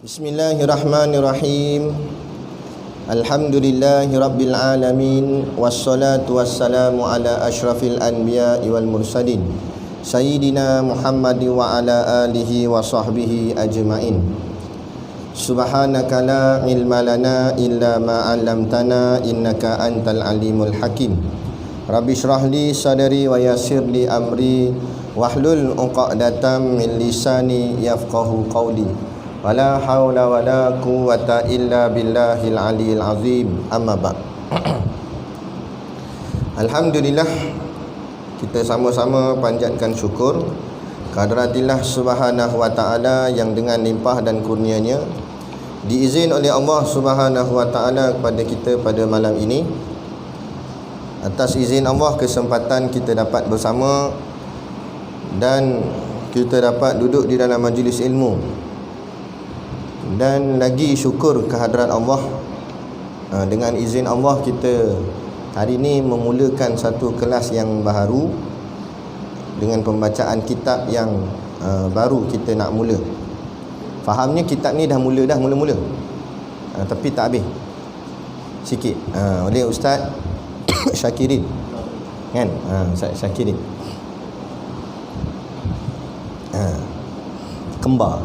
Bismillahirrahmanirrahim. Alhamdulillahi rabbil alamin. Wassalatu wassalamu ala ashrafil anbiya'i wal mursalin Sayyidina Muhammad wa ala alihi wa sahbihi ajma'in. Subhanaka la ilma lana illa ma 'allamtana innaka antal alimul hakim. Rabbi shrah li sadri wa yassir li amri wahlul 'uqdatam min lisani yafqahu qawli. Wala haula wala quwwata illa billahil aliyil azim. Amma ba'd. Alhamdulillah, kita sama-sama panjatkan syukur kehadiratillah subhanahu wa ta'ala yang dengan limpah dan kurnianya diizin oleh Allah subhanahu wa ta'ala kepada kita pada malam ini. Atas izin Allah, kesempatan kita dapat bersama dan kita dapat duduk di dalam majlis ilmu. Dan lagi syukur kehadrat Allah, dengan izin Allah kita hari ini memulakan satu kelas yang baru dengan pembacaan kitab yang baru kita nak mula. Fahamnya kitab ni dah mula, tapi tak habis sikit oleh Ustaz Syakirin, kan? Ustaz Syakirin kembar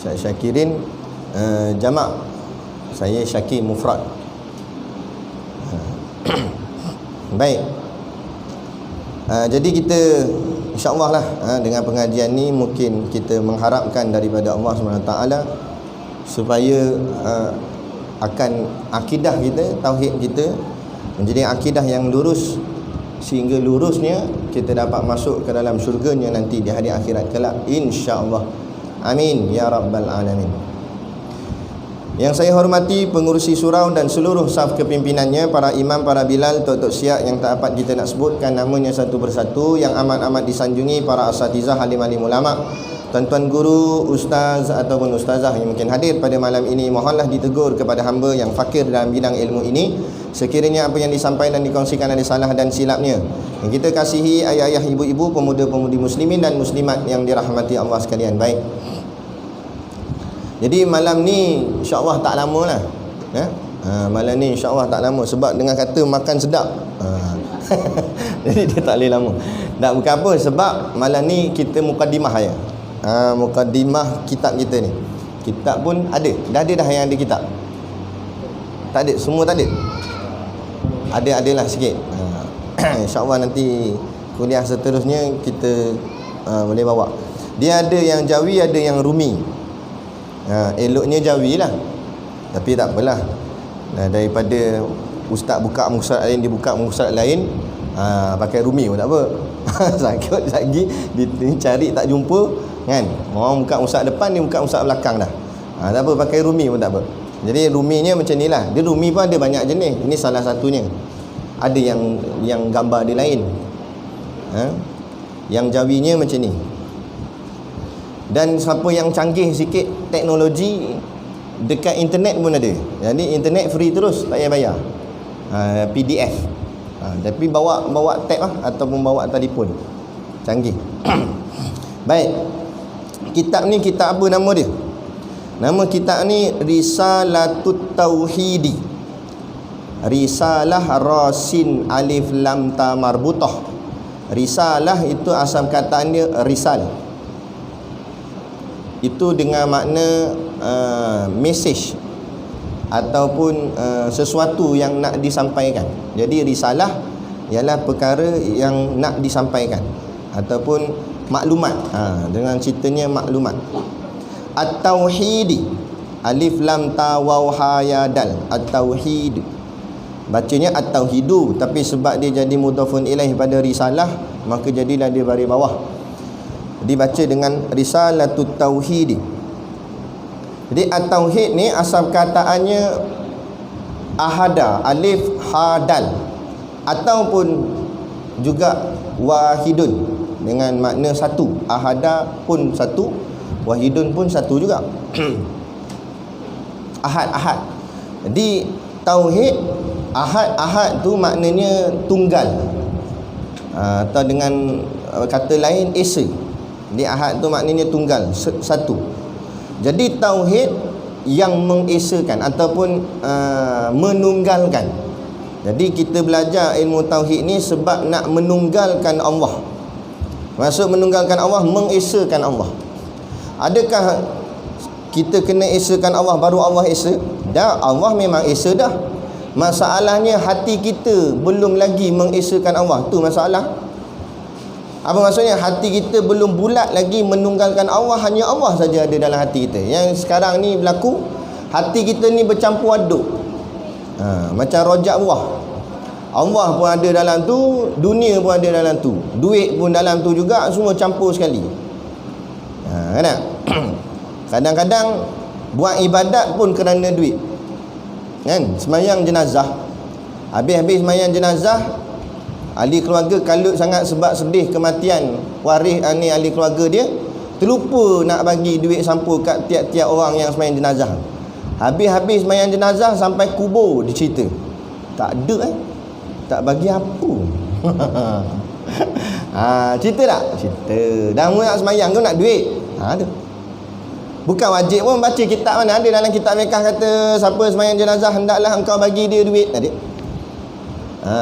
Ustaz Syakirin jamak, saya Syakir mufrad. Baik. Jadi kita insya-Allah lah, dengan pengajian ni mungkin kita mengharapkan daripada Allah SWT supaya akan akidah kita, tauhid kita menjadi akidah yang lurus, sehingga lurusnya kita dapat masuk ke dalam syurganya nanti di hari akhirat kelak, insya-Allah. Amin ya rabbal alamin. Yang saya hormati pengurusi surau dan seluruh saf kepimpinannya, para imam, para bilal, tok-tok siap yang tak dapat kita nak sebutkan namanya satu persatu, yang amat-amat disanjungi para asatizah, alim-alim ulama, tuan-tuan guru, ustaz ataupun ustazah yang mungkin hadir pada malam ini, mohonlah ditegur kepada hamba yang fakir dalam bidang ilmu ini. Sekiranya apa yang disampaikan dan dikongsikan ada salah dan silapnya, yang kita kasihi ayah-ayah, ibu-ibu, pemuda-pemudi muslimin dan muslimat yang dirahmati Allah sekalian. Baik. Jadi malam ni insya-Allah tak lama lah, malam ni insya-Allah tak lama, sebab dengan kata makan sedap, jadi dia tak boleh lama. Tak, bukan apa, sebab malam ni kita mukadimah aja. Mukadimah kitab kita ni. Kitab pun ada, dah yang ada kitab. Tak ada, semua tak ada. Adalah sikit. InsyaAllah nanti kuliah seterusnya kita boleh bawa. Dia ada yang Jawi, ada yang Rumi. Eloknya Jawi lah, tapi tak apalah. Daripada ustaz buka muka surat lain, dia buka muka surat lain, pakai Rumi pun tak apa. Sakit lagi dicari tak jumpa, kan? Orang buka muka surat depan, dia buka muka surat belakang dah. Tak apa, pakai Rumi pun tak apa. Jadi Ruminya macam ni lah. Dia Rumi pun ada banyak jenis. Ini salah satunya. Ada yang gambar dia lain. Yang Jawinya macam ni. Dan siapa yang canggih sikit teknologi, dekat internet pun ada. Jadi internet free terus, tak payah bayar. PDF. Tapi bawa tab lah, ataupun bawa telefon. Canggih. Baik. Kitab ni kitab apa nama dia? Nama kitab ni Risalatut Tauhidi. Risalah Rasin Alif Lam Ta Marbutah. Risalah itu asal kataannya risal. Itu dengan makna message ataupun sesuatu yang nak disampaikan. Jadi risalah ialah perkara yang nak disampaikan ataupun maklumat. Dengan ceritanya maklumat. At-Tauhidi, Alif Lam Ta Waw Ha Ya Dal. At-Tauhid, bacanya At-Tauhidu, tapi sebab dia jadi mudhafun ilaih pada risalah, maka jadilah dia baris bawah, dibaca dengan Risalatut Tauhidi. Jadi At-Tauhid ni asal kataannya ahada, alif ha dal, ataupun juga wahidun dengan makna satu. Ahada pun satu, wahidun pun satu juga. Ahad. Jadi tauhid, ahad tu maknanya tunggal, atau dengan kata lain esa. Jadi ahad tu maknanya tunggal, satu. Jadi tauhid yang mengesakan ataupun menunggalkan. Jadi kita belajar ilmu tauhid ni sebab nak menunggalkan Allah. Maksud menunggalkan Allah, mengesakan Allah. Adakah kita kena esakan Allah baru Allah esa? Dah, Allah memang esa dah. Masalahnya hati kita belum lagi mengesakan Allah. Tu masalah. Apa maksudnya? Hati kita belum bulat lagi menunggalkan Allah. Hanya Allah saja ada dalam hati kita. Yang sekarang ni berlaku, hati kita ni bercampur aduk. Macam rojak buah. Allah pun ada dalam tu, dunia pun ada dalam tu, duit pun dalam tu juga, semua campur sekali. Kan tak? Kadang-kadang buat ibadat pun kerana duit. Kan? Semayang jenazah, habis-habis semayang jenazah, ahli keluarga kalut sangat sebab sedih kematian waris ni ahli keluarga dia, terlupa nak bagi duit sampul kat tiap-tiap orang yang semayang jenazah. Habis-habis semayang jenazah sampai kubur dicerita, tak ada tak bagi apa. Cerita tak? Cerita. Dah mula nak semayang tu nak duit. Ada. Bukan wajib pun baca kitab, mana ada dalam kitab mereka kata siapa semayang jenazah hendaklah engkau bagi dia duit. Ada.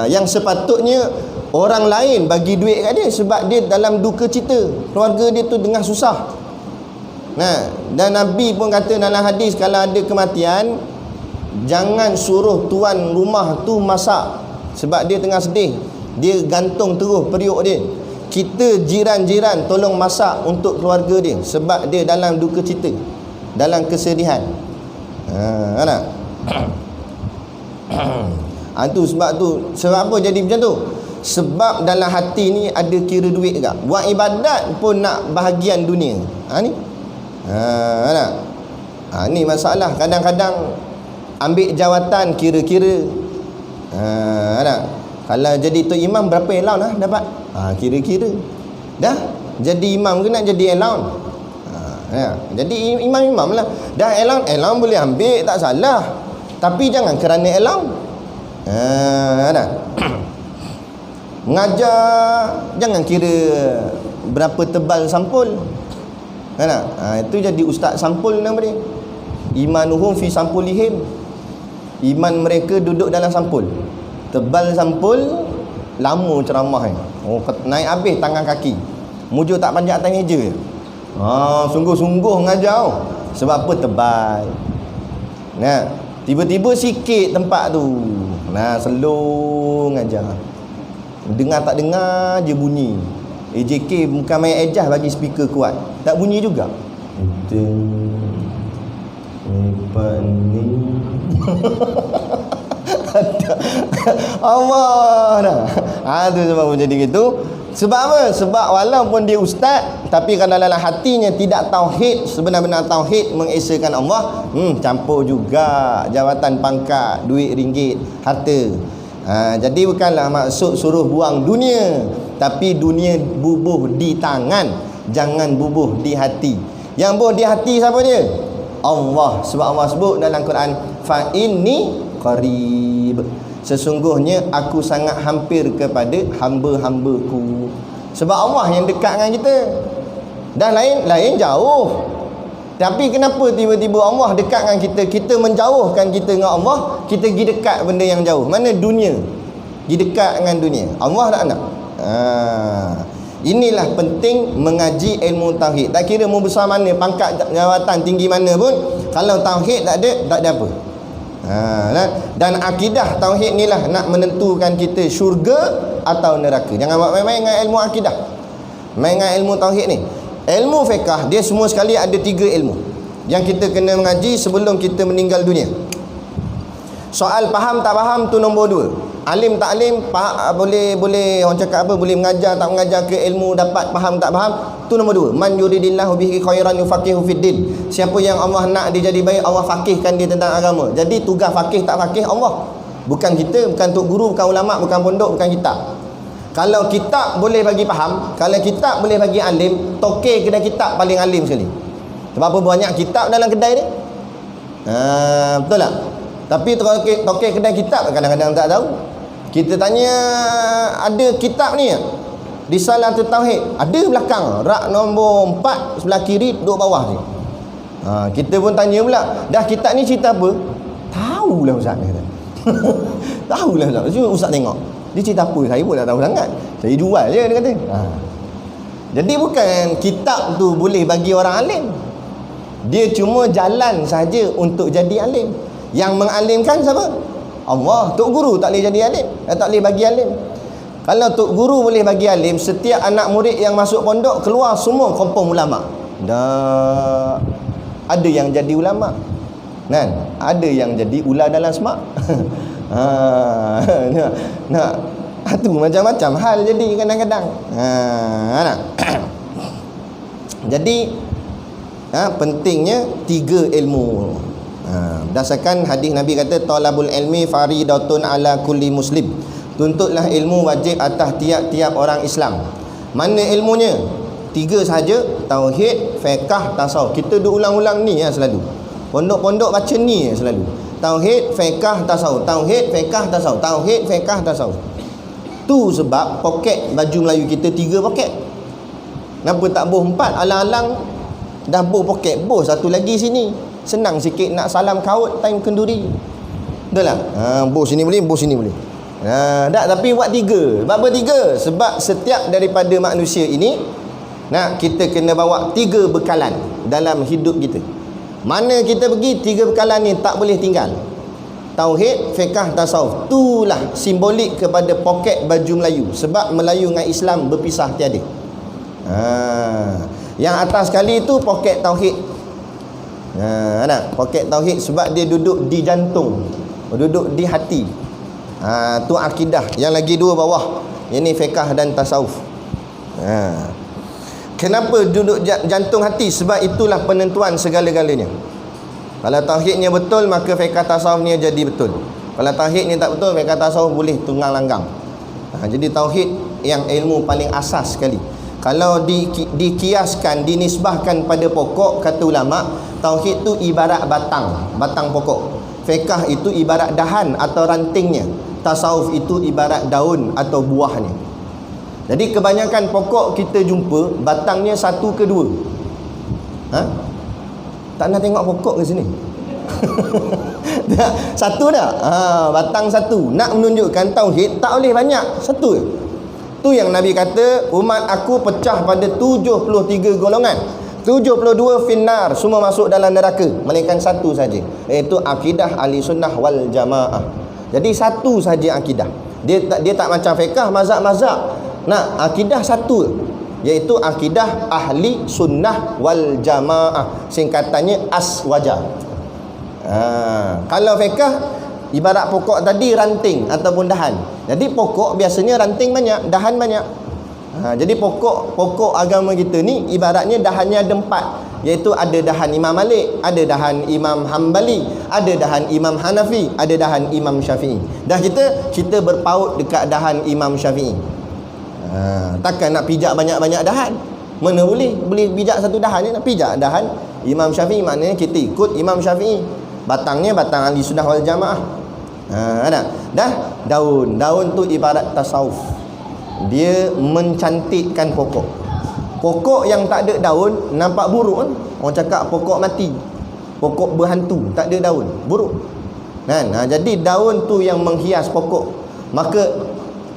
Yang sepatutnya orang lain bagi duit kat dia sebab dia dalam duka cita, keluarga dia tu tengah susah. Dan Nabi pun kata dalam hadis, kalau ada kematian, jangan suruh tuan rumah tu masak sebab dia tengah sedih, dia gantung terus periuk dia. Kita jiran-jiran tolong masak untuk keluarga dia sebab dia dalam duka cita, dalam kesedihan. Kan? Tu sebab tu. Sebab apa jadi macam tu? Sebab dalam hati ni ada kira duit juga. Buat ibadat pun nak bahagian dunia. Ni. Kan? Ni masalah. Kadang-kadang ambil jawatan kira-kira. Kan? Kalau jadi tu imam berapa allowance lah dapat? Kira-kira. Dah jadi imam ke nak jadi allowance? Jadi imam-imam lah. Dah allowance boleh ambil, tak salah. Tapi jangan kerana allowance. Dah. Mengajar jangan kira berapa tebal sampul. Kan? Itu jadi ustaz sampul nama dia. Imanuhum fi sampulihim. Iman mereka duduk dalam sampul. Tebal sampul, lama ceramah ni. Naik habis tangan kaki. Mujur tak panjat atas meja. Sungguh-sungguh mengajar. Sebab apa? Tebal. Tiba-tiba sikit tempat tu. Slow mengajar. Dengar tak dengar je bunyi. AJK bukan main ejah bagi speaker kuat. Tak bunyi juga. Hebat ni. Allah dah. Tu sebab jadi gitu. Sebab apa? Sebab walaupun dia ustaz, tapi kalau dalam hatinya tidak tauhid, sebenar-benar tauhid mengesakan Allah, campur juga jawatan pangkat, duit ringgit, harta. Jadi bukanlah maksud suruh buang dunia, tapi dunia bubuh di tangan, jangan bubuh di hati. Yang bubuh di hati siapa dia? Allah. Sebab Allah sebut dalam Quran, fa inni qarib, sesungguhnya aku sangat hampir kepada hamba-hambaku. Sebab Allah yang dekat dengan kita. Dah lain jauh. Tapi kenapa tiba-tiba Allah dekat dengan kita, kita menjauhkan kita dengan Allah, kita pergi dekat benda yang jauh. Mana dunia? Pergi dekat dengan dunia. Allah tak nak. Inilah penting mengaji ilmu tauhid. Tak kira mu besar mana, pangkat jawatan tinggi mana pun, kalau tauhid tak ada apa. Dan akidah tauhid ni lah nak menentukan kita syurga atau neraka. Jangan buat main-main dengan ilmu akidah, main dengan ilmu tauhid ni. Ilmu fiqah dia semua sekali ada 3 ilmu yang kita kena mengaji sebelum kita meninggal dunia. Soal faham tak faham tu nombor 2. Alim tak alim, boleh orang cakap apa, boleh mengajar tak mengajar ke ilmu, dapat faham tak faham, tu nombor 2. Man yuridillahu bihi khairan yufaqihu fiddin. Siapa yang Allah nak dia jadi baik, Allah faqihkan dia tentang agama. Jadi tugas faqih tak faqih Allah, bukan kita, bukan tok guru, bukan ulama, bukan pondok, bukan kitab. Kalau kitab boleh bagi faham, kalau kitab boleh bagi alim, tokek kedai kitab paling alim sekali. Sebab apa? Banyak kitab dalam kedai dia. Betul tak? Tapi tokek kedai kitab kadang-kadang tak tahu. Kita tanya, ada kitab ni Risalatul Tauhid, ada belakang rak nombor 4 sebelah kiri, duduk bawah ni. Kita pun tanya pula, dah kitab ni cerita apa? Tahulah ustaz kata. Tahulah ustaz. Cuma ustaz tengok. Dia cerita apa? Saya pun tak tahu sangat. Saya jual je dia kata. Jadi bukan kitab tu boleh bagi orang alim. Dia cuma jalan saja untuk jadi alim. Yang mengalimkan siapa? Allah. Tok guru tak boleh jadi alim. Tak boleh bagi alim. Kalau tok guru boleh bagi alim, setiap anak murid yang masuk pondok keluar semua kompong ulama. Dah ada yang jadi ulama. Kan? Ada yang jadi ular dalam semak. nak tu macam-macam hal jadi kadang-kadang. Nak. Jadi pentingnya 3 ilmu. Berdasarkan hadis Nabi kata talabul ilmi faridatun ala kulli muslim. Tuntutlah ilmu wajib atas tiap-tiap orang Islam. Mana ilmunya? 3 sahaja, tauhid, fiqh, tasawuf. Kita duk ulang-ulang ni selalu. Pondok-pondok baca ni selalu. Tauhid, fiqh, tasawuf. Tauhid, fiqh, tasawuf. Tauhid, fiqh, tasawuf. Tu sebab poket baju Melayu kita 3 poket. Kenapa tak boh 4? Alang-alang dah boh poket, boh satu lagi sini. Senang sikit nak salam kaut time kenduri. Betul tak? Boh sini boleh, boh sini boleh. Tak, tapi buat 3. Sebab apa 3? Sebab setiap daripada manusia ini kita kena bawa 3 bekalan dalam hidup kita. Mana kita pergi 3 bekalan ni tak boleh tinggal. Tauhid, fiqh, tasawuf. Itulah simbolik kepada poket baju Melayu. Sebab Melayu dengan Islam berpisah tiada. Yang atas sekali tu poket tauhid. Poket tauhid sebab dia duduk di jantung, duduk di hati. Tu akidah. Yang lagi 2 bawah, ini fiqh dan tasawuf. Kenapa duduk jantung hati? Sebab itulah penentuan segala-galanya. Kalau tauhidnya betul, maka fiqh tasawufnya jadi betul. Kalau tauhidnya tak betul, fiqh tasawuf boleh tunggang langgang. Jadi tauhid yang ilmu paling asas sekali. Kalau dikiaskan, dinisbahkan pada pokok, kata ulama, tauhid tu ibarat batang pokok. Fiqh itu ibarat dahan atau rantingnya. Tasawuf itu ibarat daun atau buahnya. Jadi kebanyakan pokok kita jumpa batangnya 1 ke 2. Tak nak tengok pokok ke sini? Satu dah. Batang 1. Nak menunjukkan tauhid tak boleh banyak, 1 je. Tu yang Nabi kata, umat aku pecah pada 73 golongan. 72 finnar, semua masuk dalam neraka, melainkan 1 saja, iaitu akidah ahli sunnah wal jamaah. Jadi 1 saja akidah. Dia tak macam fiqh mazhab-mazhab. Akidah 1, iaitu akidah ahli sunnah wal jamaah. Singkatannya aswaja. Kalau fiqh ibarat pokok tadi ranting ataupun dahan. Jadi pokok biasanya ranting banyak, dahan banyak. Jadi pokok agama kita ni ibaratnya dahannya ada 4, iaitu ada dahan Imam Malik, ada dahan Imam Hambali, ada dahan Imam Hanafi, ada dahan Imam Syafi'i. Dah kita berpaut dekat dahan Imam Syafi'i. Takkan nak pijak banyak-banyak dahan? Mana boleh pijak satu dahan je, nak pijak dahan Imam Syafi'i, maknanya kita ikut Imam Syafi'i. Batangnya batang ahli sunnah wal jamaah. Dah daun tu ibarat tasawuf. Dia mencantikkan pokok. Pokok yang tak ada daun nampak buruk kan? Orang cakap pokok mati, pokok berhantu, tak ada daun, buruk kan? Jadi daun tu yang menghias pokok. Maka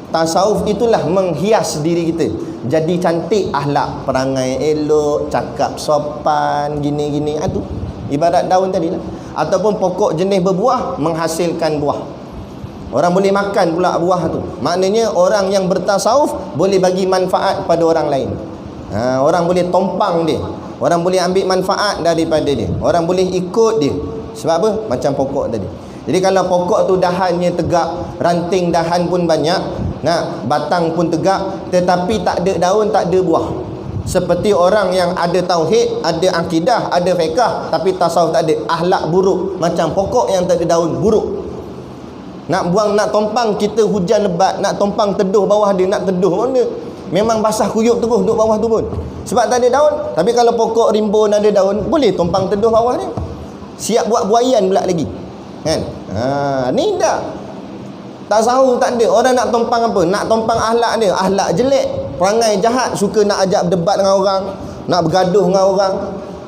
tasawuf itulah menghias diri kita, jadi cantik akhlak, perangai elok, cakap sopan, gini-gini. Itu ibarat daun tadi lah. Ataupun pokok jenis berbuah menghasilkan buah. Orang boleh makan pula buah tu. Maknanya orang yang bertasawuf boleh bagi manfaat pada orang lain. Orang boleh tompang dia, orang boleh ambil manfaat daripada dia, orang boleh ikut dia. Sebab apa? Macam pokok tadi. Jadi kalau pokok tu dahannya tegak, ranting dahan pun banyak, batang pun tegak, tetapi tak ada daun, tak ada buah. Seperti orang yang ada tauhid, ada akidah, ada fiqh, tapi tasawuf tak ada, akhlak buruk. Macam pokok yang tak ada daun, buruk. Nak buang, nak tompang, kita hujan lebat, nak tompang teduh bawah dia, nak teduh mana? Memang basah kuyup terus duduk bawah tu pun. Sebab tak ada daun. Tapi kalau pokok rimbun ada daun, boleh tompang teduh bawah dia. Siap buat buaian pula lagi. Kan? Ni dah tasawuf tak ada. Orang nak tompang apa? Nak tompang akhlak dia, akhlak jelek, perangai jahat, suka nak ajak berdebat dengan orang, nak bergaduh dengan orang.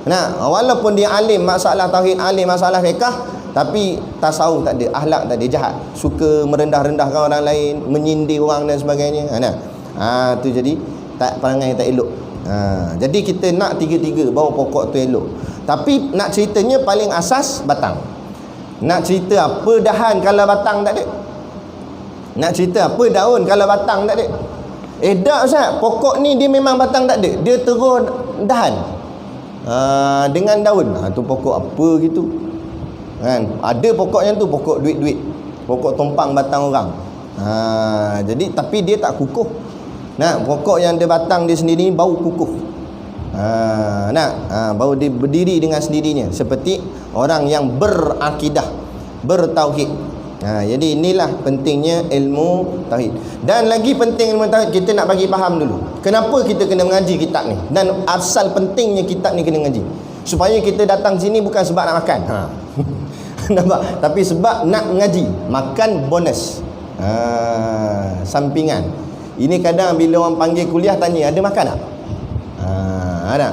Nah, walaupun dia alim masalah tauhid, alim masalah fiqh, tapi tasawuf tak ada, akhlak tak ada, jahat, suka merendah-rendahkan orang lain, menyindir orang dan sebagainya. Tu jadi tak perangai tak elok. Jadi kita nak tiga-tiga bawa pokok tu elok. Tapi nak ceritanya paling asas batang. Nak cerita apa dahan kalau batang tak ada? Nak cerita apa daun kalau batang tak ada? Tak Ustaz, pokok ni dia memang batang tak ada, dia terus dahan dengan daun. Tu pokok apa gitu kan? Ada pokoknya tu pokok duit-duit, pokok tumpang batang orang. Jadi tapi dia tak kukuh. Pokok yang ada batang dia sendiri bau kukuh. Bau dia berdiri dengan sendirinya seperti orang yang berakidah, bertauhid. Jadi inilah pentingnya ilmu tauhid. Dan lagi penting ilmu tauhid, kita nak bagi faham dulu kenapa kita kena mengaji kitab ni, dan asal pentingnya kitab ni kena mengaji. Supaya kita datang sini bukan sebab nak makan, nampak? Tapi sebab nak mengaji. Makan bonus, sampingan. Ini kadang bila orang panggil kuliah tanya, ada makan tak? Ada.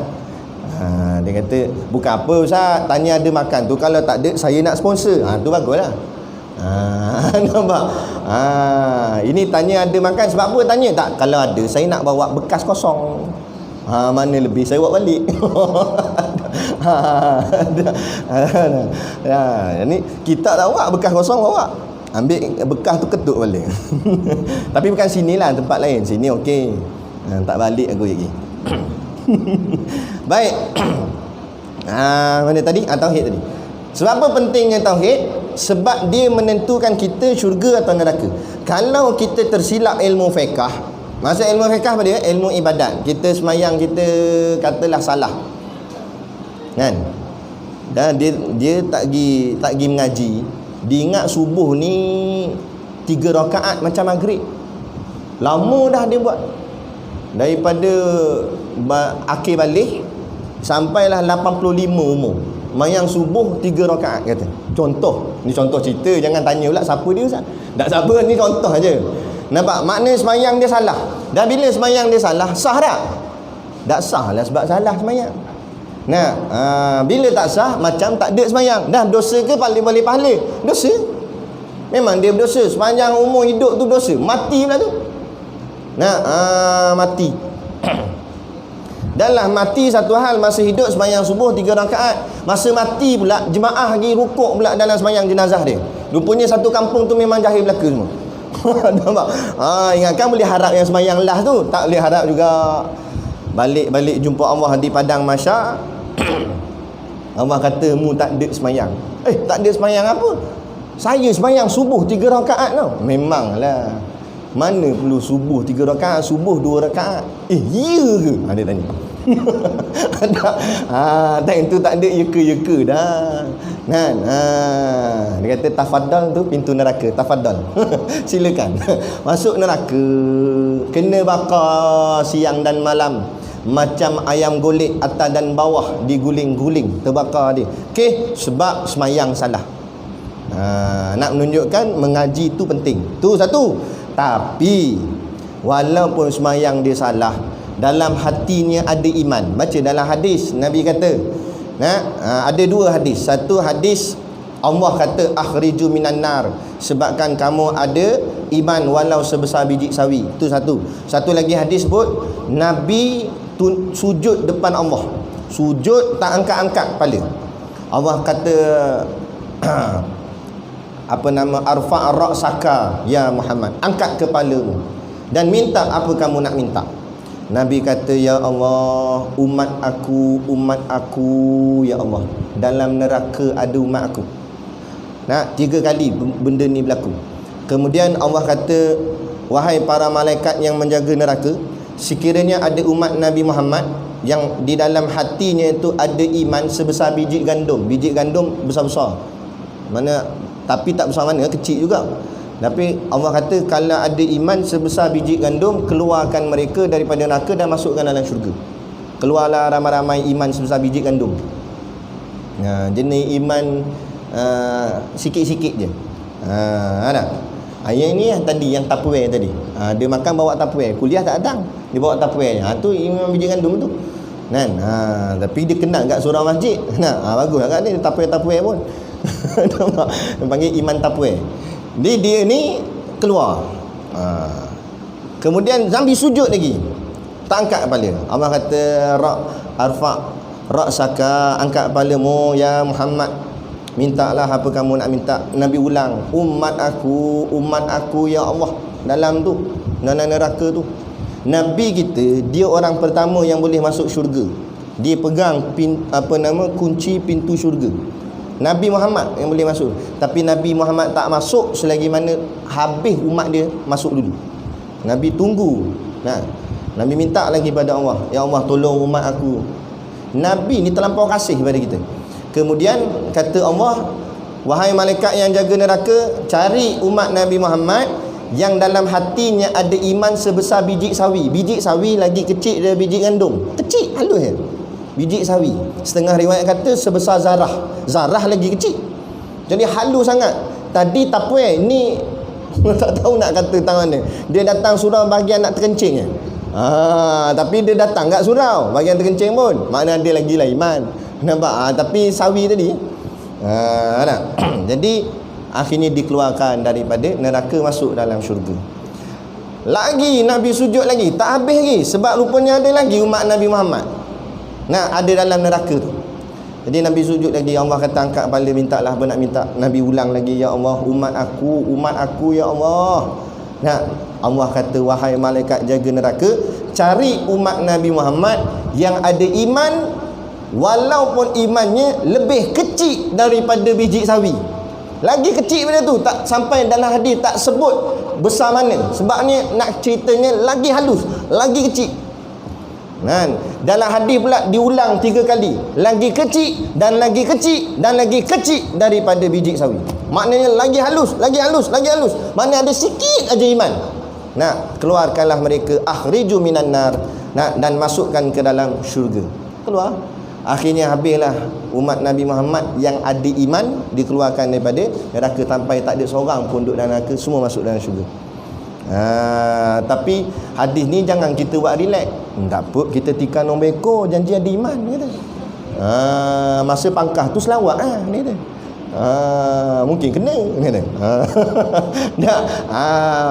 Dia kata bukan apa Ustaz, tanya ada makan tu, kalau tak ada saya nak sponsor. Tu baguslah. Nampak? Ini tanya ada makan sebab apa tanya? Tak, kalau ada saya nak bawa bekas kosong. Mana lebih saya bawa balik. Ni kita tak bawa bekas kosong, bawa ambil bekas tu ketuk balik. Tapi bukan sinilah, tempat lain. Sini okey. Tak balik aku lagi. Baik. Mana tadi? Tauhid tadi. Sebab apa pentingnya tauhid? Sebab dia menentukan kita syurga atau neraka. Kalau kita tersilap ilmu fiqh, maksud ilmu fiqh apa dia? Ilmu ibadat. Kita semayang, kita katalah salah, kan? Dan dia tak pergi mengaji. Dia ingat subuh ni 3 rakaat macam maghrib. Lama dah dia buat. Daripada akhir balik sampailah 85 umur, mayang subuh 3 rakaat kata. Contoh, ni contoh cerita, jangan tanya pula siapa dia Ustaz. Tak siapa, ni contoh aja. Nampak? Makna semayang dia salah. Dan bila semayang dia salah, sah tak? Tak sah lah sebab salah semayang. Bila tak sah, macam tak ada semayang. Dah dosa ke boleh pahala? Dosa. Memang dia berdosa. Sepanjang umur hidup tu dosa. Mati pula tu. Mati. Dalam mati satu hal, masa hidup sembahyang subuh 3 rakaat, masa mati pula jemaah lagi rukuk pula dalam sembahyang jenazah dia. Rupanya satu kampung tu memang jahil belaka semua. Nampak? Ingatkan boleh harap yang sembahyang last tu, tak boleh harap juga. Balik jumpa Allah di padang mahsyar. Allah kata mu tak ada sembahyang. Tak ada sembahyang apa? Saya sembahyang subuh 3 rakaat tau. Memanglah. Mana perlu subuh 3 rakaat, subuh 2 rakaat. Ya ke? Dia tanya. Time tu tak ada yeka-yeka dah. Kan? Dia kata tafadhal tu pintu neraka. Tafadhal. Silakan. Masuk neraka. Kena bakar siang dan malam. Macam ayam golek atas dan bawah diguling-guling, terbakar dia. Okey, sebab semayang salah. Nak menunjukkan mengaji tu penting. Tu satu. Tapi walaupun semayang dia salah, dalam hatinya ada iman. Baca dalam hadis Nabi kata, ada 2 hadis. Satu hadis Allah kata akhriju minan nar, sebabkan kamu ada iman walau sebesar biji sawi. Itu satu. Satu lagi hadis sebut Nabi sujud depan Allah. Sujud tak angkat-angkat kepala. Allah kata arfa' ra'saka ya Muhammad, angkat kepalamu dan minta apa kamu nak minta. Nabi kata, ya Allah, umat aku ya Allah, dalam neraka ada umat aku. 3 kali benda ni berlaku. Kemudian Allah kata, wahai para malaikat yang menjaga neraka, sekiranya ada umat Nabi Muhammad yang di dalam hatinya itu ada iman sebesar biji gandum. Biji gandum besar-besar, mana tapi tak besar mana, kecil juga. Tapi Allah kata kalau ada iman sebesar biji gandum, keluarkan mereka daripada neraka dan masukkan dalam syurga. Keluarlah ramai-ramai iman sebesar biji gandum. Jenis iman sikit-sikit je. Ada. Ayat ni tadi yang Tupperware tadi. Dia makan bawa Tupperware. Kuliah tak datang, dia bawa Tupperware. Tu iman biji gandum tu. Kan? Tapi dia kenal kat surau masjid. Bagus agak ni tapuai-tapuai pun. Nampak? Dia panggil iman tapuai. Dia ni keluar. Kemudian Nabi sujud lagi. Tak angkat kepala. Allah kata ra'saka, angkat kepalamu ya Muhammad. Mintalah apa kamu nak minta. Nabi ulang, umat aku ya Allah, dalam neraka tu. Nabi kita, dia orang pertama yang boleh masuk syurga. Dia pegang kunci pintu syurga. Nabi Muhammad yang boleh masuk. Tapi Nabi Muhammad tak masuk selagi mana habis umat dia masuk dulu. Nabi tunggu. Nabi minta lagi pada Allah, ya Allah tolong umat aku. Nabi ni terlampau kasih kepada kita. Kemudian kata Allah, wahai malaikat yang jaga neraka, cari umat Nabi Muhammad yang dalam hatinya ada iman sebesar biji sawi. Biji sawi lagi kecil dari biji gandum. Kecil, halus biji sawi. Setengah riwayat kata sebesar zarah. Zarah lagi kecil. Jadi halus sangat. Tadi tapuai ni tak tahu nak kata tangan dia. Dia datang surau bahagian nak terkencing. Tapi dia datang kat surau bahagian terkencing pun. Makna dia lagi lah iman. Nampak? Tapi sawi tadi. Jadi akhirnya dikeluarkan daripada neraka, masuk dalam syurga. Lagi Nabi sujud lagi, tak habis lagi, sebab rupanya ada lagi umat Nabi Muhammad ada dalam neraka tu. Jadi Nabi sujud lagi. Allah kata angkat kepala, mintalah apa nak minta. Nabi ulang lagi, ya Allah umat aku ya Allah. Allah kata, wahai malaikat jaga neraka, cari umat Nabi Muhammad yang ada iman walaupun imannya lebih kecil daripada biji sawi. Lagi kecil benda tu, tak sampai dalam hadis tak sebut besar mana. Sebabnya nak ceritanya lagi halus, lagi kecil. Dalam hadis pula diulang 3 kali. Lagi kecil dan lagi kecil dan lagi kecil daripada biji sawi. Maknanya lagi halus, lagi halus, lagi halus. Maknanya ada sikit aja iman. Keluarkanlah mereka, akhriju minan nar, dan masukkan ke dalam syurga. Keluar. Akhirnya habislah umat Nabi Muhammad yang ada iman dikeluarkan daripada neraka sampai tak ada seorang pun duduk dalam neraka, semua masuk dalam syurga. Tapi hadis ni jangan kita buat relax. Tak apa, kita tikar nombor ekor, janji ada iman kata. Masa pangkah tu selawat ni kata. Mungkin kena kata.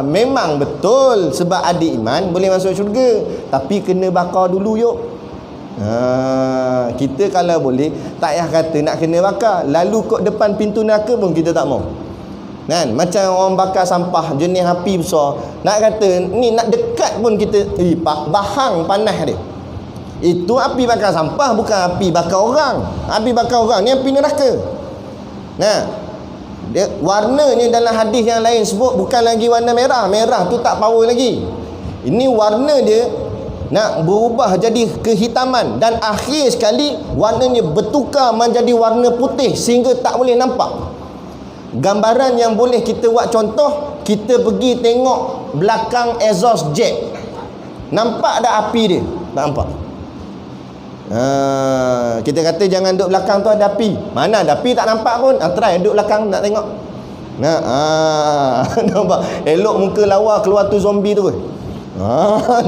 Memang betul sebab ada iman boleh masuk syurga, tapi kena bakar dulu yuk. Kita kalau boleh tak payah kata nak kena bakar, lalu kot depan pintu neraka pun kita tak mau. Macam orang bakar sampah jenis api besar, nak kata ni nak dekat pun kita bahang panas dia. Itu api bakar sampah, bukan api bakar orang. Api bakar orang ni api neraka. Dia warnanya dalam hadis yang lain sebut bukan lagi warna merah. Merah tu tak power lagi. Ini warna dia nak berubah jadi kehitaman, dan akhir sekali warnanya bertukar menjadi warna putih sehingga tak boleh nampak. Gambaran yang boleh kita buat contoh, kita pergi tengok belakang exhaust jet, nampak tak api dia? Tak nampak. Kita kata jangan duduk belakang tu ada api. Mana ada api tak nampak pun. Try duduk belakang nak tengok. Nampak? Elok muka lawa keluar tu zombie tu.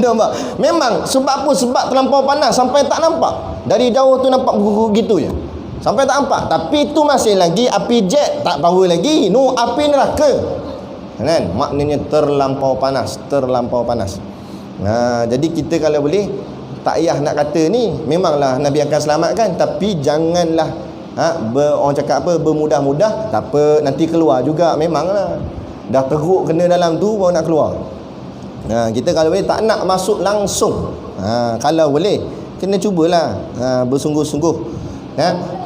Nampak? Memang sebab apa? Sebab terlampau panas sampai tak nampak. Dari jauh tu nampak gitu je, sampai tak nampak. Tapi itu masih lagi api jet, tak power lagi. Api neraka. Maknanya terlampau panas. Jadi kita kalau boleh tak payah nak kata ni memanglah Nabi akan selamatkan, tapi janganlah orang cakap apa, bermudah-mudah. Tak apa, nanti keluar juga. Memanglah dah teruk kena dalam tu baru nak keluar. Kita kalau boleh tak nak masuk langsung. Kalau boleh kena cubalah bersungguh-sungguh.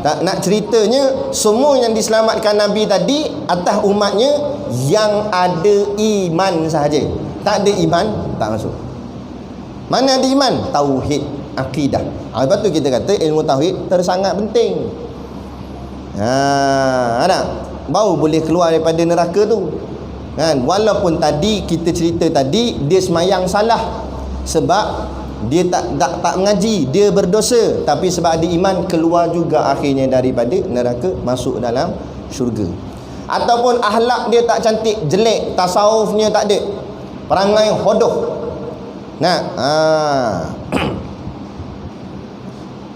Tak nak ceritanya semua yang diselamatkan Nabi tadi atas umatnya yang ada iman sahaja. Tak ada iman tak masuk. Mana ada iman? Tauhid, akidah. Lepas tu kita kata ilmu tauhid tersangat penting. Baru boleh keluar daripada neraka tu. Walaupun tadi kita cerita tadi dia semayang salah sebab dia tak mengaji, dia berdosa, tapi sebab ada iman keluar juga akhirnya daripada neraka, masuk dalam syurga. Ataupun akhlak dia tak cantik, jelek, tasawufnya tak ada, perangai hodoh.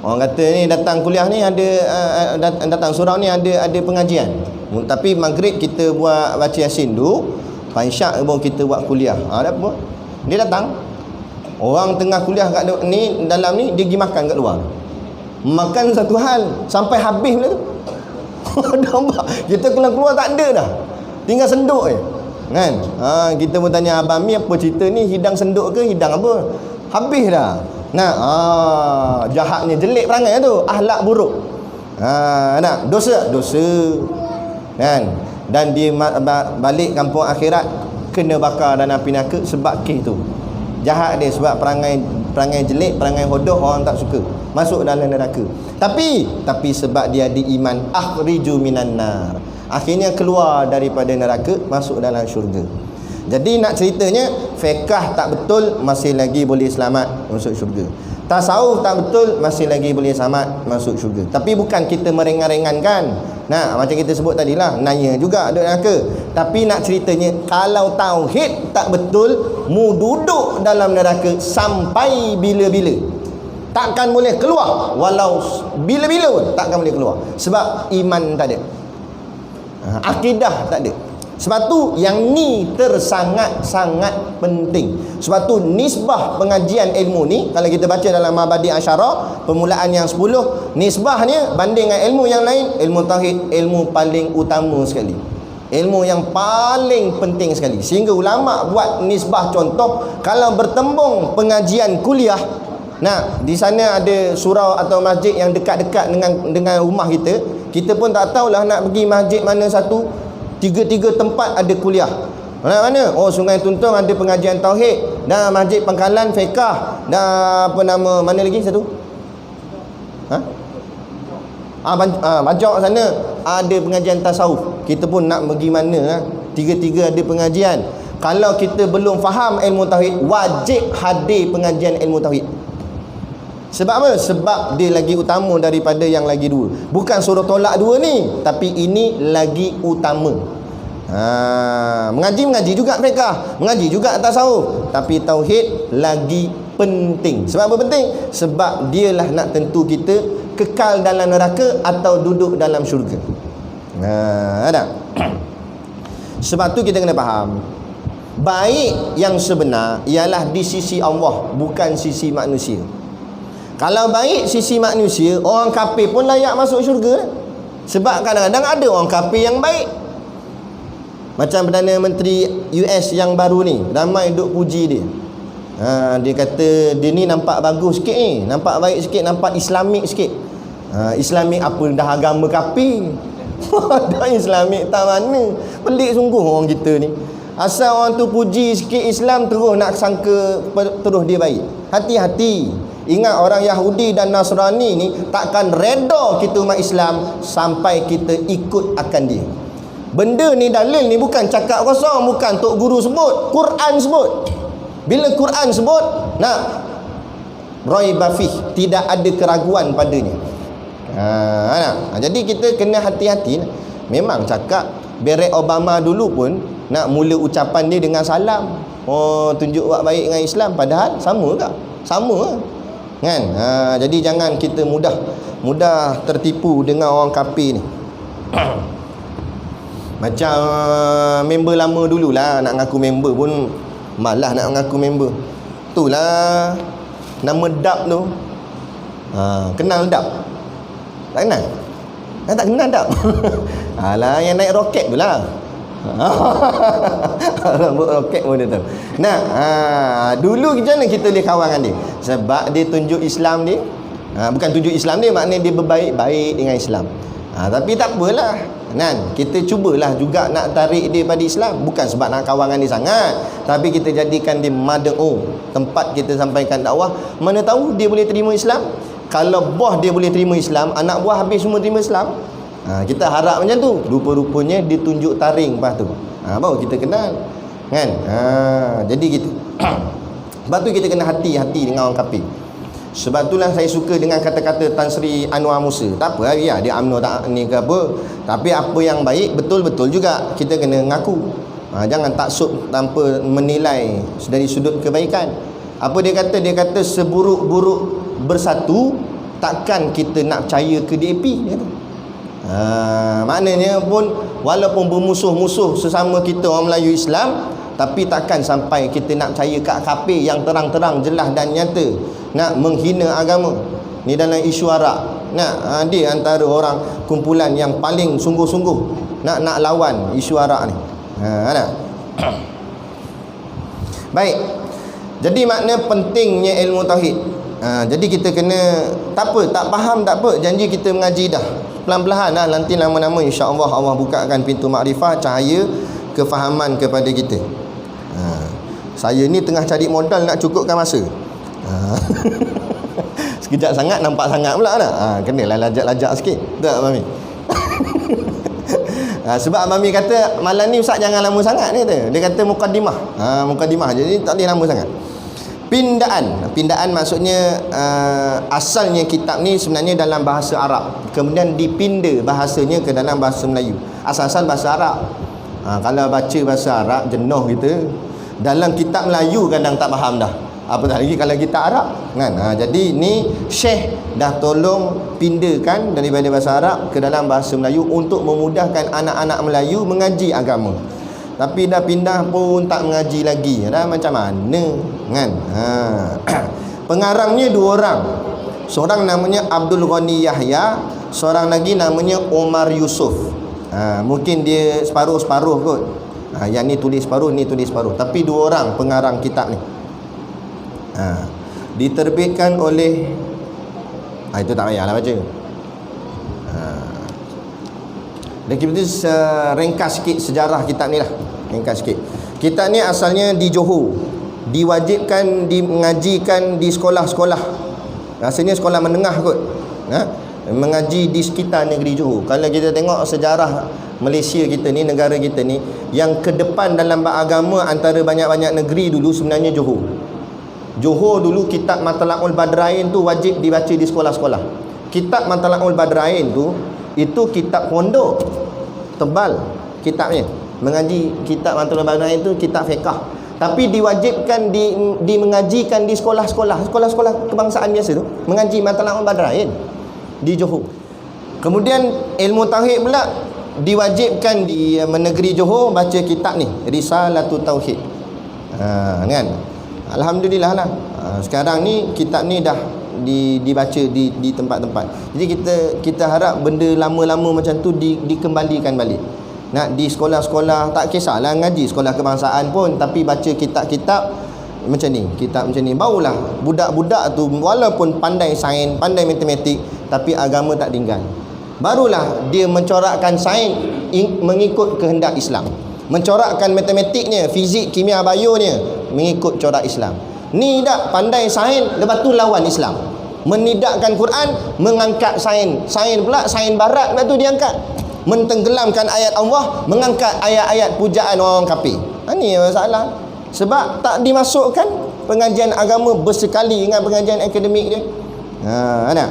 Orang kata ni datang kuliah ni ada datang surau ni ada pengajian. Tapi maghrib kita buat baca Yasin dulu, Isyak baru kita buat kuliah. Ada apa? Dia datang. Orang tengah kuliah kat ni dalam ni dia pergi makan kat luar. Makan satu hal sampai habis pula tu. Nampak? Kita keluar tak ada dah. Tinggal senduk je. Kan? Kita pun tanya Abang Mi apa cerita ni, hidang senduk ke hidang apa? Habis dah. Nah, jahatnya jelek perangai tu, akhlak buruk. Nak dosa kan, dan dia balik kampung akhirat kena bakar dalam api neraka sebab kes tu. Jahat dia sebab perangai jelek, perangai hodoh, orang tak suka, masuk dalam neraka. Tapi sebab dia ada iman, akhriju minan nar, akhirnya keluar daripada neraka, masuk dalam syurga. Jadi nak ceritanya, fiqh tak betul masih lagi boleh selamat masuk syurga. Tasawuf tak betul masih lagi boleh selamat masuk syurga. Tapi bukan kita meringan-ringankan. Nah, macam kita sebut tadilah, naya juga duduk neraka. Tapi nak ceritanya, kalau tauhid tak betul, mu duduk dalam neraka sampai bila-bila. Takkan boleh keluar, walau bila-bila pun takkan boleh keluar. Sebab iman tak ada, akidah tak ada. Sebab tu yang ni tersangat-sangat penting. Sebab tu nisbah pengajian ilmu ni, kalau kita baca dalam Mabadi Asyarah permulaan yang 10, nisbahnya banding dengan ilmu yang lain, ilmu tauhid ilmu paling utama sekali, ilmu yang paling penting sekali. Sehingga ulama buat nisbah contoh, kalau bertembung pengajian kuliah, nah di sana ada surau atau masjid yang dekat-dekat dengan rumah kita pun tak tahulah nak pergi masjid mana satu. Tiga tempat ada kuliah. Mana? Oh, Sungai Tuntong ada pengajian tauhid, dan Masjid Pangkalan fiqh, dan mana lagi satu? Bancok sana ada pengajian tasawuf. Kita pun nak pergi mana? Tiga-tiga ada pengajian. Kalau kita belum faham ilmu tauhid, wajib hadir pengajian ilmu tauhid. Sebab apa? Sebab dia lagi utama daripada yang lagi dua. Bukan suruh tolak dua ni, tapi ini lagi utama. Mengaji juga fiqh, mengaji juga tasawuf, tapi tauhid lagi penting. Sebab apa penting? Sebab dialah nak tentu kita kekal dalam neraka atau duduk dalam syurga. Ada. Sebab tu kita kena faham, baik yang sebenar ialah di sisi Allah, bukan sisi manusia. Kalau baik sisi manusia, orang kafir pun layak masuk syurga. Sebab kadang-kadang ada orang kafir yang baik. Macam Perdana Menteri US yang baru ni, ramai duk puji dia. Dia kata dia ni nampak bagus sikit ni, nampak baik sikit, nampak Islamik sikit. Islamik apa, dah agama kafir. Dah Islamik tak mana. Pelik sungguh orang kita ni. Asal orang tu puji sikit Islam, terus nak sangka terus dia baik. Hati-hati. Ingat, orang Yahudi dan Nasrani ni takkan reda kita umat Islam sampai kita ikut akan dia. Benda ni, dalil ni bukan cakap kosong, bukan tok guru sebut, Quran sebut. Bila Quran sebut, raiba fih, tidak ada keraguan padanya. Jadi kita kena hati-hati. Memang cakap Barack Obama dulu pun nak mula ucapan dia dengan salam. Oh, tunjuk buat baik dengan Islam, padahal sama ke? Sama kan? Jadi jangan kita mudah tertipu dengan orang kafir ni. Macam member lama dululah, nak ngaku member pun malah nak ngaku member. Itulah nama Dap tu. Kenal Dap? Tak kenal? Tak kenal Dap? Alah, yang naik roket tu lah. Rambut roket pun dia tahu. Dulu macam mana kita boleh kawan dengan dia? Sebab dia tunjuk Islam dia. Bukan tunjuk Islam dia, maknanya dia berbaik-baik dengan Islam. Tapi tak apalah, kita cubalah juga nak tarik dia pada Islam. Bukan sebab nak kawan dengan dia sangat, tapi kita jadikan dia tempat kita sampaikan dakwah. Mana tahu dia boleh terima Islam. Kalau bos dia boleh terima Islam, anak buah habis semua terima Islam. Kita harap macam tu. Rupa-rupanya dia tunjuk taring lepas tu. Baru kita kenal kan. Jadi kita sebab tu kita kena hati-hati dengan orang kafir. Sebab itulah saya suka dengan kata-kata Tan Sri Anwar Musa. Tak apa ya, dia UMNO tak ni ke apa, tapi apa yang baik betul-betul juga kita kena ngaku. Jangan taksub tanpa menilai dari sudut kebaikan. Apa dia kata? Dia kata seburuk-buruk bersatu, takkan kita nak percaya ke DAP dia kata. Maknanya pun walaupun bermusuh-musuh sesama kita orang Melayu Islam, tapi takkan sampai kita nak percaya kat kafir yang terang-terang jelas dan nyata nak menghina agama. Ni dalam isu Arak. Dia antara orang kumpulan yang paling sungguh-sungguh nak lawan isu Arak ni. Baik. Jadi makna pentingnya ilmu tauhid. Jadi kita kena, tak apa, tak faham tak apa, janji kita mengaji dah. Pelan-pelan lah, nanti lama-lama insya-Allah Allah bukakan pintu makrifah, cahaya kefahaman kepada kita. Saya ni tengah cari modal nak cukupkan masa. Sekejap sangat nampak sangat pula dah. Kenalah lajak-lajak sikit. Tak Mami? Sebab Mami kata malam ni Ustaz jangan lama sangat ni kata. Dia kata mukadimah. Mukadimah jadi tak boleh lama sangat. Pindaan maksudnya asalnya kitab ni sebenarnya dalam bahasa Arab, kemudian dipinda bahasanya ke dalam bahasa Melayu. Asal-asal bahasa Arab. Kalau baca bahasa Arab jenuh kita. Dalam kitab Melayu kadang tak faham dah. Apatah lagi kalau kitab Arab kan. Jadi ni Syekh dah tolong pindakan daripada bahasa Arab ke dalam bahasa Melayu untuk memudahkan anak-anak Melayu mengaji agama. Tapi dah pindah pun tak mengaji lagi. Dah macam mana kan? Pengarangnya dua orang. Seorang namanya Abdul Ghani Yahya, seorang lagi namanya Omar Yusuf. Mungkin dia separuh-separuh kot. Yang ni tulis separuh, ni tulis separuh. Tapi dua orang pengarang kitab ni. Diterbitkan oleh itu tak payahlah baca. Dan kita ringkas sikit sejarah kitab ni lah. Ringkas sikit. Kitab ni asalnya di Johor. Diwajibkan mengajikan di sekolah-sekolah. Rasanya sekolah menengah kot. Mengaji di sekitar negeri Johor. Kalau kita tengok sejarah Malaysia kita ni, negara kita ni, yang ke depan dalam agama antara banyak-banyak negeri dulu sebenarnya Johor. Johor dulu kitab Matla'ul Badrain tu wajib dibaca di sekolah-sekolah. Kitab Matla'ul Badrain tu itu kitab pondok, tebal kitabnya. Mengaji kitab Matla'ul Badrain tu kitab fiqh. Tapi diwajibkan di mengajikan di sekolah-sekolah kebangsaan biasa tu, mengaji Matla'ul Badrain di Johor. Kemudian ilmu tauhid pula diwajibkan di negeri Johor baca kitab ni, Risalatul Tauhid. Kan? Alhamdulillah lah. Sekarang ni kitab ni dah dibaca di tempat-tempat. Jadi kita harap benda lama-lama macam tu dikembalikan balik. Nak di sekolah-sekolah, tak kisahlah ngaji sekolah kebangsaan pun, tapi baca kitab-kitab macam ni, kitab macam ni. Barulah budak-budak tu walaupun pandai sains, pandai matematik, tapi agama tak tinggal. Barulah dia mencorakkan sains mengikut kehendak Islam, mencorakkan matematiknya, fizik, kimia, bionya mengikut corak Islam. Ni tak pandai sains, lepas tu lawan Islam. Menidakkan Quran, mengangkat sains pula, sains barat, lepas tu diangkat. Mentenggelamkan ayat Allah, mengangkat ayat-ayat pujaan orang kafir. Ini masalah. Sebab tak dimasukkan pengajian agama bersekali dengan pengajian akademik dia. Ada.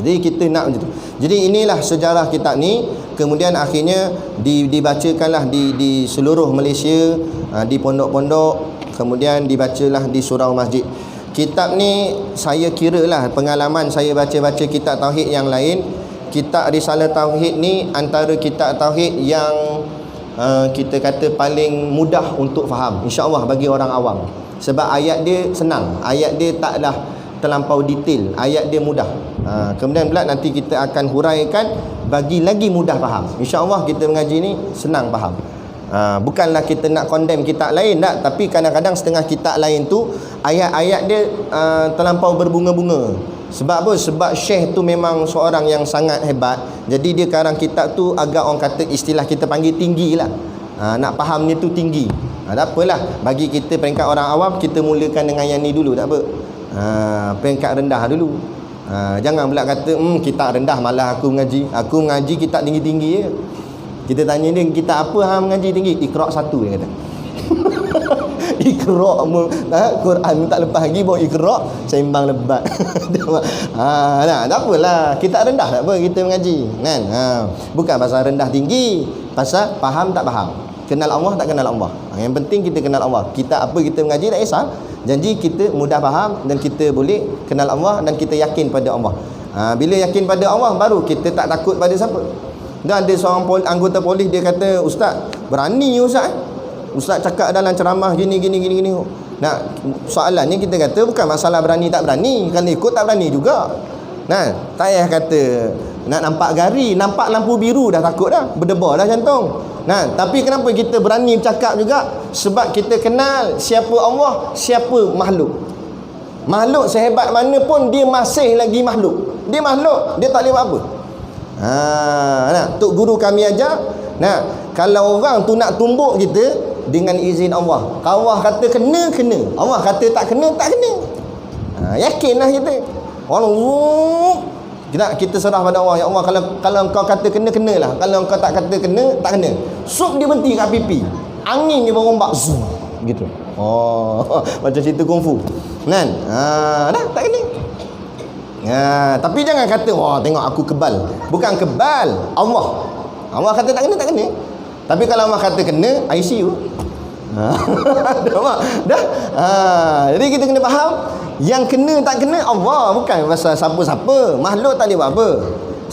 Jadi kita nak macam tu. Jadi inilah sejarah kitab ni. Kemudian akhirnya dibacakanlah di seluruh Malaysia, di pondok-pondok, kemudian dibacalah di surau masjid. Kitab ni saya kiralah pengalaman saya baca-baca kitab tauhid yang lain, kitab Risalah Tauhid ni antara kitab tauhid yang kita kata paling mudah untuk faham, insya-Allah bagi orang awam. Sebab ayat dia senang, ayat dia taklah terlampau detail, ayat dia mudah. Kemudian pula nanti kita akan huraikan bagi lagi mudah faham. InsyaAllah kita mengaji ni senang faham. Bukanlah kita nak condemn kitab lain tak, tapi kadang-kadang setengah kitab lain tu ayat-ayat dia terlampau berbunga-bunga. Sebab apa? Sebab Syekh tu memang seorang yang sangat hebat. Jadi dia karang kitab tu agak orang kata istilah kita panggil tinggi lah. Nak fahamnya tu tinggi. Tak apalah, bagi kita peringkat orang awam, kita mulakan dengan yang ni dulu, tak apa. Peringkat rendah dulu. Jangan pula kata kitab rendah malah aku mengaji. Aku mengaji kitab tinggi-tinggi je. Kita tanya dia, kitab apa hang mengaji tinggi? Iqra' 1 dia kata. Iqra' Quran tak lepas lagi bawa Iqra' seimbang lebat. Tak apalah, kitab rendah tak apa kita mengaji kan. Bukan pasal rendah tinggi, pasal faham tak faham, kenal Allah tak kenal Allah. Yang penting kita kenal Allah. Kitab apa kita mengaji tak kisah, Janji kita mudah faham dan kita boleh kenal Allah dan kita yakin pada Allah. Bila yakin pada Allah baru kita tak takut pada siapa. Dan ada seorang anggota polis dia kata, "Ustaz, berani Ustaz. Ustaz cakap dalam ceramah gini. Nah, soalannya kita kata bukan masalah berani tak berani. Kalau ikut tak berani juga. Nah, tak payah kata nak nampak gari, nampak lampu biru dah takut dah, berdebar dah jantung. Nah, tapi kenapa kita berani bercakap juga? Sebab kita kenal siapa Allah, siapa makhluk. Makhluk sehebat mana pun dia masih lagi makhluk. Dia makhluk, dia tak boleh buat apa. Nah, tok guru kami ajar, nah, kalau orang tu nak tumbuk kita dengan izin Allah. Allah kata kena. Allah kata tak kena. Yakinlah kita. Kita serah pada Allah. Ya Allah, kalau engkau kata kenalah. Kalau engkau tak kata kena, tak kena. Sup dia berhenti kat pipi. Angin dia berombak. Zoom. Gitu. Macam cerita kungfu. Kan? Dah tak kena. Tapi jangan kata, tengok aku kebal. Bukan kebal. Allah kata tak kena. Tapi kalau Allah kata kena, ICU. Dah. Jadi kita kena faham, yang kena tak kena Allah, bukan pasal siapa-siapa. Makhluk tak boleh buat apa.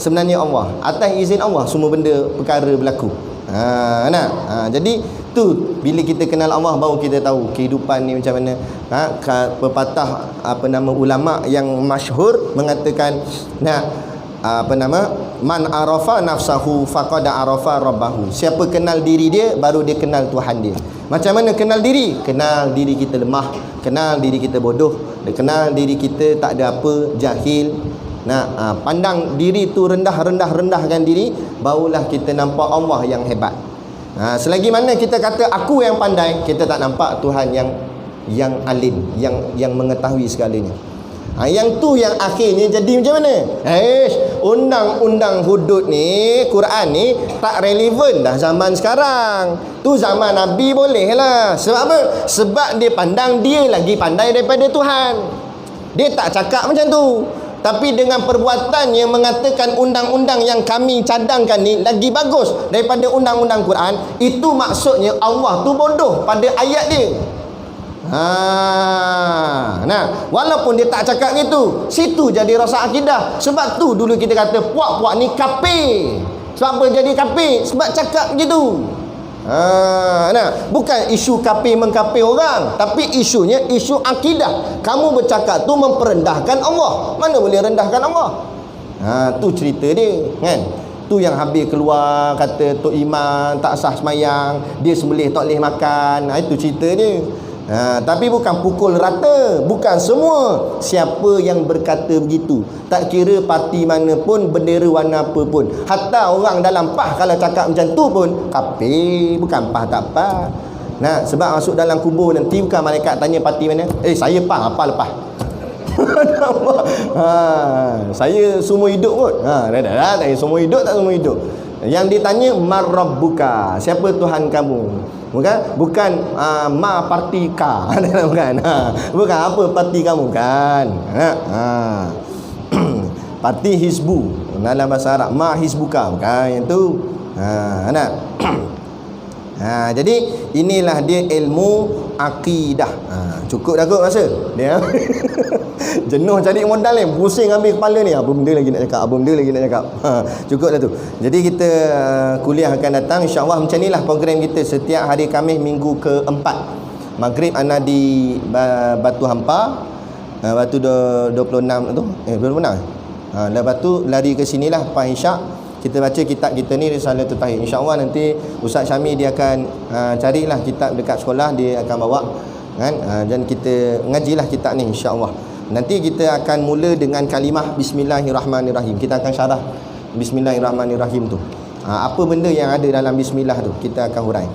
Sebenarnya Allah, atas izin Allah semua benda perkara berlaku. Jadi tu bila kita kenal Allah baru kita tahu kehidupan ni macam mana. Pepatah ulama yang masyhur mengatakan, man arafa nafsahu faqad arafa rabbahu. Siapa kenal diri dia baru dia kenal Tuhan dia. Macam mana kenal diri? Kenal diri kita lemah, kenal diri kita bodoh, kenal diri kita tak ada apa, jahil. Pandang diri tu rendahkan diri, barulah kita nampak Allah yang hebat. Selagi mana kita kata aku yang pandai, kita tak nampak Tuhan yang alim, yang mengetahui segalanya. Yang tu yang akhirnya jadi macam mana? Undang-undang hudud ni, Quran ni tak relevan dah zaman sekarang. Tu zaman Nabi boleh lah. Sebab apa? Sebab dia pandang dia lagi pandai daripada Tuhan. Dia tak cakap macam tu. Tapi dengan perbuatan yang mengatakan undang-undang yang kami cadangkan ni lagi bagus daripada undang-undang Quran, itu maksudnya Allah tu bodoh pada ayat dia. Walaupun dia tak cakap gitu, situ jadi rosak akidah. Sebab tu dulu kita kata puak-puak ni kafir. Sebab apa jadi kafir? Sebab cakap gitu. Bukan isu kafir mengkafir orang, tapi isunya isu akidah. Kamu bercakap tu memperendahkan Allah. Mana boleh rendahkan Allah? Tu cerita dia, kan? Tu yang habis keluar kata Tok Imam tak sah semayang, dia sembelih tak boleh makan. Itu cerita dia. Tapi bukan pukul rata, bukan semua. Siapa yang berkata begitu, tak kira parti mana pun, bendera warna apa pun, hatta orang dalam PAH kalau cakap macam tu pun kafir. Bukan PAH tak PAH. Sebab masuk dalam kubur nanti bukan malaikat tanya parti mana. Saya PAH, apa lepas? Saya semua hidup kot. Dah, semua hidup tak semua hidup. Yang ditanya marrabbuka, siapa Tuhan kamu? Bukan ma parti ka. Bukan. Bukan apa parti kamu kan. Parti Hizbu dalam bahasa Arab, ma hizbuka, bukan yang tu. Jadi inilah dia ilmu akidah. Cukup dah kot masa dia. Jenuh cari modal ni, pusing ambil kepala ni, apa benda lagi nak cakap. Cukup dah tu. Jadi kita kuliah akan datang insya-Allah macam inilah program kita setiap hari Khamis minggu ke-4. Maghrib ana di Batu Hampa, Batu 26 tu. Berapa? Lepas tu lari ke sinilah lepas Isyak. Kita baca kitab kita ni Risalatul Tauhid. InsyaAllah nanti Ustaz Syami dia akan carilah kitab dekat sekolah, dia akan bawa kan, dan kita ngajilah kitab ni insyaAllah. Nanti kita akan mula dengan kalimah Bismillahirrahmanirrahim. Kita akan syarah Bismillahirrahmanirrahim tu. Apa benda yang ada dalam Bismillah tu kita akan hurai.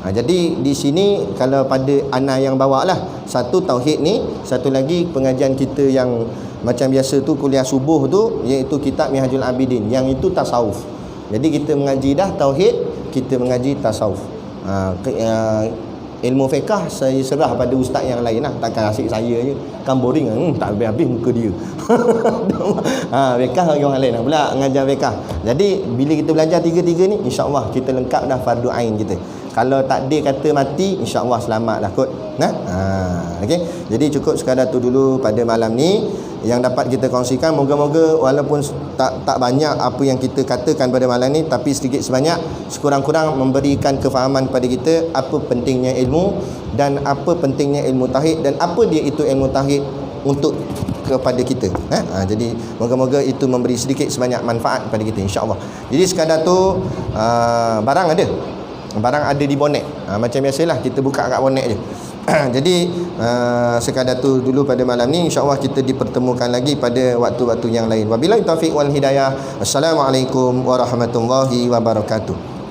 Jadi di sini kalau pada ana yang bawa lah, satu tauhid ni, satu lagi pengajian kita yang macam biasa tu kuliah subuh tu, iaitu kitab Minhajul Abidin, yang itu tasawuf. Jadi kita mengaji dah tauhid, kita mengaji tasawuf. Ilmu fiqh saya serah pada ustaz yang lain lah, takkan asyik saya je. kan boring tak habis-habis muka dia. Bekah bagi orang lain pula mengajar bekah. Jadi bila kita belajar tiga-tiga ni, insya-Allah kita lengkap dah fardu ain kita. Kalau takdir kata mati, insya-Allah selamat dah kot. Okey. Jadi cukup sekadar tu dulu pada malam ni yang dapat kita kongsikan. Moga-moga walaupun tak banyak apa yang kita katakan pada malam ni, tapi sedikit sebanyak sekurang-kurang memberikan kefahaman kepada kita apa pentingnya ilmu dan apa pentingnya ilmu tauhid dan apa dia itu ilmu tauhid untuk kepada kita. Jadi moga-moga itu memberi sedikit sebanyak manfaat kepada kita, insya-Allah. Jadi sekadar tu barang ada di bonet. Macam biasalah kita buka kat bonet je. Jadi sekadar tu dulu pada malam ni, insya-Allah kita dipertemukan lagi pada waktu-waktu yang lain. Wabillahi taufiq wal hidayah. Assalamualaikum warahmatullahi wabarakatuh.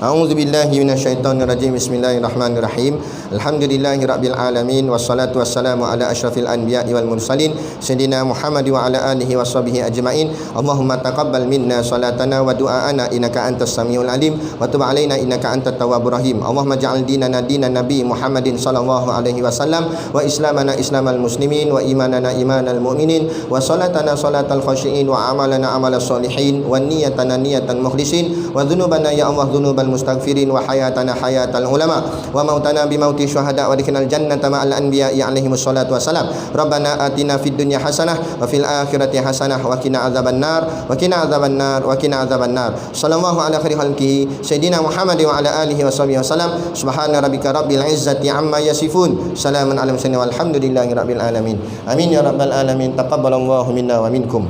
A'udzu billahi minasyaitonir rajim. Bismillahirrahmanirrahim. Alhamdulillahirabbil alamin wassalatu wassalamu ala asyrafil anbiya'i wal mursalin sayyidina Muhammad wa ala alihi washabihi ajmain. Allahumma taqabbal minna salatana wa du'aana innaka antas samiul alim wa tub alaina innaka antat tawwabur rahim. Allahumma ja'al dinana dinan nabi Muhammadin sallallahu alaihi wasallam wa islamana islamal muslimin wa imanana imanal mu'minin wa salatana salatal khashiin wa amalana amalas solihin wa niyatana niyatal mukhlisin wa dhunubana ya Allah dhunubal mustaghfirin wa hayatana hayatal ulama wa mautana bi mauti syuhada wa dikinal jannata ma'al anbiya'i alaihimus salatu wassalam. Rabbana atina fid dunya hasanah wa fil akhirati hasanah wa qina adzabannar wa qina adzabannar wa qina adzabannar. Sallallahu ala khairi khalqihi sayyidina Muhammad wa ala alihi washabihi wasallam. Subhana rabbika rabbil izzati amma yasifun. Salamun alal mursalin walhamdulillahi rabbil alamin. Amin ya rabbal alamin. Taqabbalallahu minna wa minkum.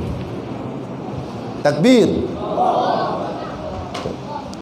Takbir.